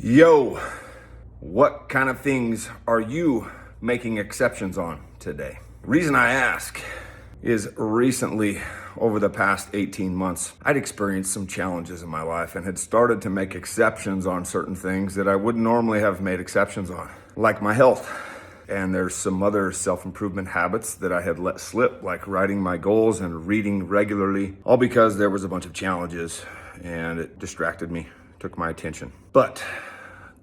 Yo, what kind of things are you making exceptions on today? Reason I ask is recently, over the past 18 months, I'd experienced some challenges in my life and had started to make exceptions on certain things that I wouldn't normally have made exceptions on, like my health. And there's some other self-improvement habits that I had let slip, like writing my goals and reading regularly, all because there was a bunch of challenges and it distracted me, took my attention. But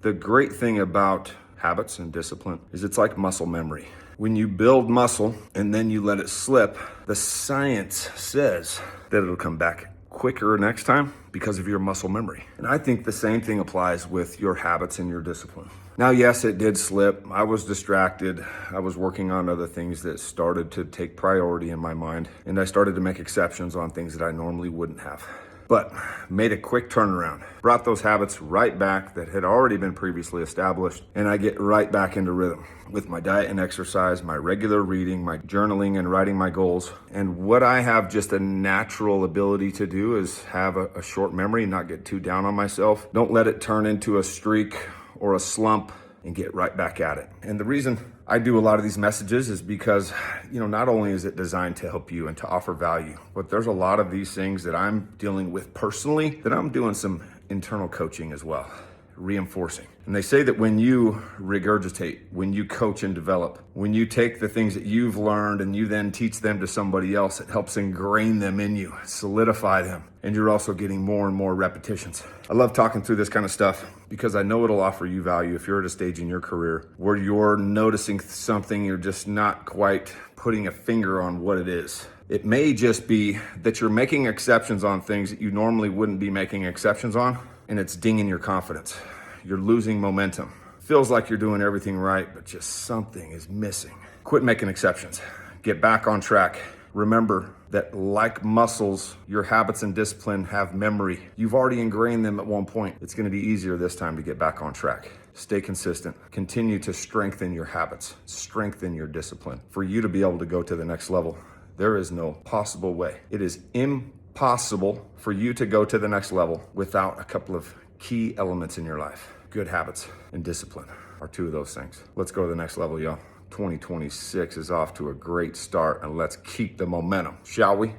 the great thing about habits and discipline is it's like muscle memory. When you build muscle and then you let it slip, the science says that it'll come back quicker next time because of your muscle memory. And I think the same thing applies with your habits and your discipline. Now, yes, it did slip. I was distracted. I was working on other things that started to take priority in my mind. And I started to make exceptions on things that I normally wouldn't have. But made a quick turnaround, brought those habits right back that had already been previously established, and I get right back into rhythm with my diet and exercise, my regular reading, my journaling and writing my goals. And what I have just a natural ability to do is have a short memory, not get too down on myself. Don't let it turn into a streak or a slump, and get right back at it. And the reason I do a lot of these messages is because, not only is it designed to help you and to offer value, but there's a lot of these things that I'm dealing with personally that I'm doing some internal coaching as well, reinforcing. And they say that when you regurgitate, when you coach and develop, when you take the things that you've learned and you then teach them to somebody else, it helps ingrain them in you, solidify them, and you're also getting more and more repetitions. I love talking through this kind of stuff because I know it'll offer you value if you're at a stage in your career where you're noticing something, you're just not quite putting a finger on what it is. It may just be that you're making exceptions on things that you normally wouldn't be making exceptions on, and it's dinging your confidence. You're losing momentum. Feels like you're doing everything right, but just something is missing. Quit making exceptions. Get back on track. Remember that like muscles, your habits and discipline have memory. You've already ingrained them at one point. It's going to be easier this time to get back on track. Stay consistent. Continue to strengthen your habits, strengthen your discipline for you to be able to go to the next level. There is no possible way. It is impossible for you to go to the next level without a couple of key elements in your life. Good habits and discipline are two of those things. Let's go to the next level, y'all. 2026 is off to a great start, and let's keep the momentum, shall we?